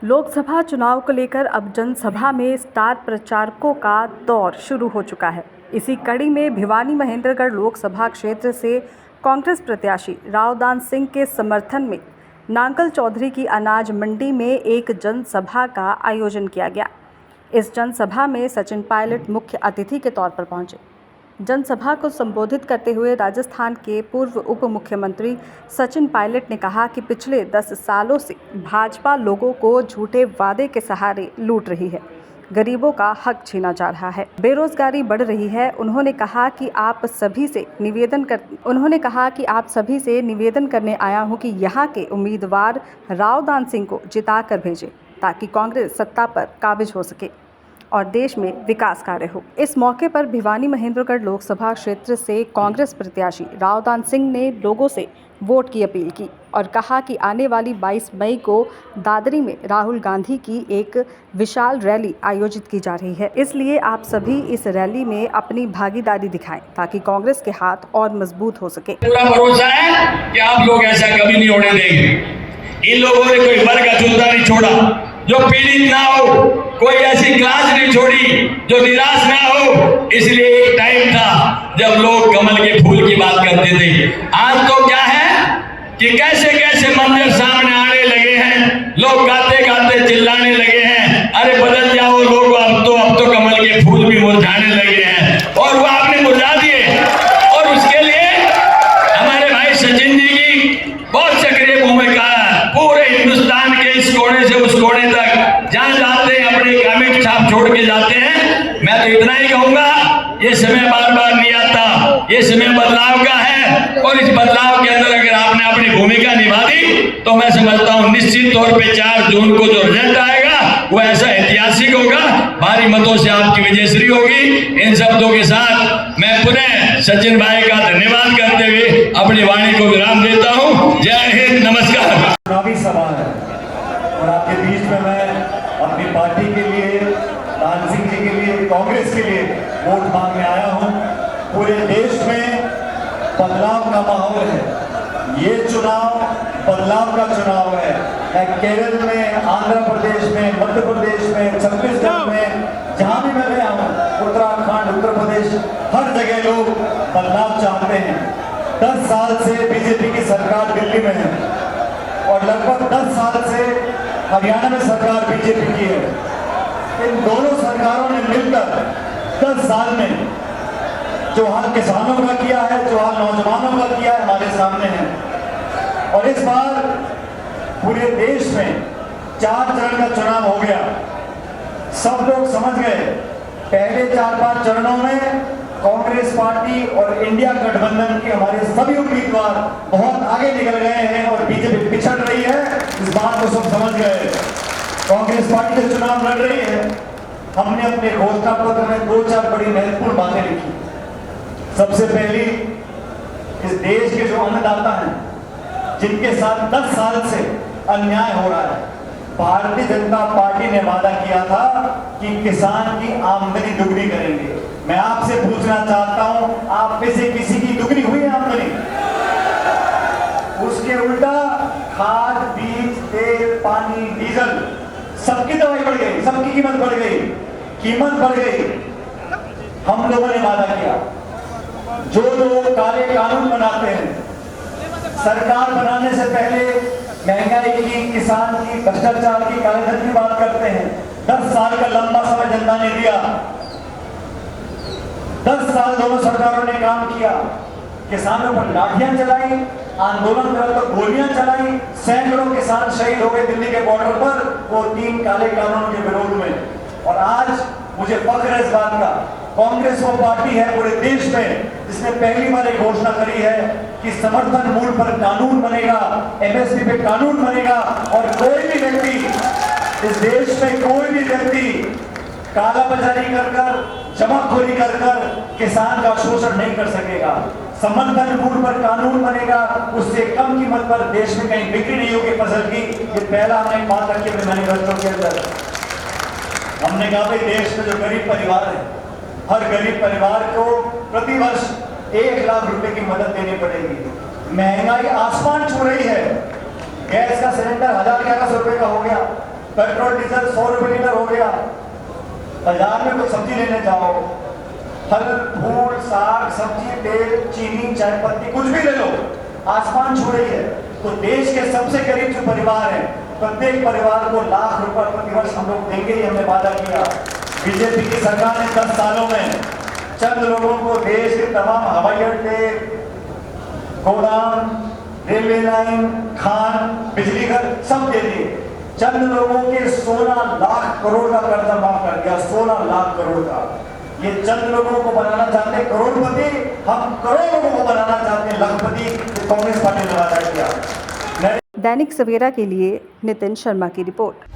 लोकसभा चुनाव को लेकर अब जनसभा में स्टार प्रचारकों का दौर शुरू हो चुका है। इसी कड़ी में भिवानी महेंद्रगढ़ लोकसभा क्षेत्र से कांग्रेस प्रत्याशी रावदान सिंह के समर्थन में नांगल चौधरी की अनाज मंडी में एक जनसभा का आयोजन किया गया। इस जनसभा में सचिन पायलट मुख्य अतिथि के तौर पर पहुंचे। जनसभा को संबोधित करते हुए राजस्थान के पूर्व उप मुख्यमंत्री सचिन पायलट ने कहा कि पिछले 10 सालों से भाजपा लोगों को झूठे वादे के सहारे लूट रही है, गरीबों का हक छीना जा रहा है, बेरोजगारी बढ़ रही है। उन्होंने कहा कि आप सभी से निवेदन करने आया हूं कि यहां के उम्मीदवार रावदान सिंह को जिताकर भेजें ताकि कांग्रेस सत्ता पर काबिज हो सके और देश में विकास कार्य हो। इस मौके पर भिवानी महेंद्रगढ़ लोकसभा क्षेत्र से कांग्रेस प्रत्याशी रावदान सिंह ने लोगों से वोट की अपील की और कहा कि आने वाली 22 मई को दादरी में राहुल गांधी की एक विशाल रैली आयोजित की जा रही है, इसलिए आप सभी इस रैली में अपनी भागीदारी दिखाएं ताकि कांग्रेस के हाथ और मजबूत हो सके। पूरा भरोसा है कि आप लोग ऐसा कभी नहीं होने देंगे। इन लोगों ने कोई वर्ग अछूता नहीं छोड़ा जो पीड़ित ना हो, कोई ऐसी क्लास नहीं छोड़ी जो निराश ना हो। इसलिए एक टाइम था जब लोग कमल के फूल की बात करते थे। आज तो क्या है कि कैसे कैसे मंजर सामने आने लगे हैं, लोग गाते गाते चिल्लाने लगे हैं, अरे बदल जाओ लोग, अब तो कमल के फूल भी मुरझाने लगे हैं और वो आपने मुरझा दिए। और उसके लिए हमारे भाई सचिन जी की बहुत सक्रिय भूमिका है। पूरे हिंदुस्तान के इस कोने से उस कोने तक जहां जाते हैं अपने कमेंट छाप छोड़ के जाते हैं। मैं तो इतना ही कहूंगा, ये समय बार बार नहीं आता, ये समय बदलाव का है और इस बदलाव के अंदर अगर आपने अपनी भूमिका निभा दी तो मैं समझता हूं निश्चित तौर पे 4 जून को जो रिजल्ट आएगा वो ऐसा ऐतिहासिक होगा, भारी मतों से आपकी विजयश्री होगी। इन शब्दों के साथ मैं पुनः सचिन भाई का धन्यवाद करते हुए अपनी वाणी को विराम देता हूं। जय हिंद, नमस्कार। चुनावी सभा है और आपके बीच में मैं अपनी पार्टी के लिए, दान सिंह जी के लिए, कांग्रेस के लिए वोट मांगने आया हूं। पूरे देश में बदलाव का माहौल है, ये चुनाव बदलाव का चुनाव है। मैं केरल में, आंध्र प्रदेश में, मध्य प्रदेश में, छत्तीसगढ़ में, जहां भी मैं गया हूं, उत्तराखंड, उत्तर प्रदेश, हर जगह लोग बदलाव चाहते हैं। 10 साल से बीजेपी की सरकार दिल्ली में है और लगभग 10 साल से हरियाणा में सरकार बीजेपी की है। इन दोनों सरकारों ने मिलकर 10 साल में जो हाल किसानों का किया है, जो हाल नौजवानों का किया है, हमारे सामने है। और इस बार पूरे देश में 4 चरण का चुनाव हो गया। सब लोग समझ गए, पहले 4-5 चरणों में कांग्रेस पार्टी और इंडिया गठबंधन के हमारे सभी उम्मीदवार बहुत आगे निकल गए हैं और बीजेपी पिछड़ रही है। इस बात को सब समझ गए। कांग्रेस पार्टी से चुनाव लड़ रही है। हमने अपने घोषणा पत्र में 2-4 बड़ी महत्वपूर्ण बातें लिखी। सबसे पहली, इस देश के जो अन्नदाता हैं, जिनके साथ 10 साल से अन्याय हो रहा है, भारतीय जनता पार्टी ने वादा किया था कि किसान की आमदनी दुगनी करेंगे। मैं आपसे पूछना चाहता हूं, आप में से किसी की दुगनी हुई है आमदनी? उसके उल्टा खाद, बीज, तेल, पानी, डीजल, सबकी दवाई बढ़ गई, सबकी कीमत बढ़ गई, कीमत बढ़ गई। हम लोगों ने वादा किया, जो लोग काले कानून बनाते हैं, सरकार बनाने से पहले महंगाई की, किसान की, भ्रष्टाचार की, काले धन की बात करते हैं। 10 साल का लंबा समय जनता ने दिया। 10 साल दोनों सरकारों ने काम किया। किसानों पर लाठियां चलाई, आंदोलन करा तो गोलियां चलाई, सैकड़ों किसान शहीद हो गए दिल्ली के बॉर्डर पर, वो 3 काले कानून के विरोध में। और आज मुझे फख्र है इस बात का, कांग्रेस वो पार्टी है पूरे देश में जिसने पहली बार एक घोषणा करी है कि समर्थन मूल्य पर कानून बनेगा, एमएसपी पे कानून बनेगा और कोई भी व्यक्ति इस देश में, कोई भी व्यक्ति कालाबाजारी कर जमाखोरी कर किसान का शोषण नहीं कर सकेगा। समर्थन मूल्य पर कानून बनेगा, उससे कम कीमत पर देश में कहीं बिक्री नहीं होगी फसल की। ये पहला हमने बात रखी अपने मैनिफेस्टो के अंदर। हमने कहा भाई देश में जो गरीब परिवार है, हर गरीब परिवार को प्रति वर्ष 1 लाख रुपए की मदद देनी पड़ेगी। महंगाई आसमान छू रही है, गैस का सिलेंडर 1011 रुपए का हो गया, पेट्रोल डीजल 100 रुपये लीटर हो गया। बाजार में कुछ सब्जी लेने जाओ, फल फूल साग सब्जी तेल चीनी चाय पत्ती कुछ भी ले लो, आसमान छू रही है। तो देश के सबसे गरीब जो परिवार हैं, प्रत्येक परिवार को ₹1 लाख प्रतिवर्ष हम लोग देंगे, ये हमने वादा किया। बीजेपी की सरकार ने 10 सालों में चंद लोगों को देश के तमाम हवाई अड्डे, गोदाम, रेलवे लाइन, खान, बिजली घर सब दे दिए। चंद लोगों के 16 लाख करोड़ का कर्जा माफ कर दिया, 16 लाख करोड़ का। ये चंद लोगों को बनाना चाहते हैं करोड़पति, हम करोड़ लोगों को बनाना चाहते हैं लखपति। कांग्रेस पार्टी ने वादा किया। दैनिक सवेरा के लिए नितिन शर्मा की रिपोर्ट।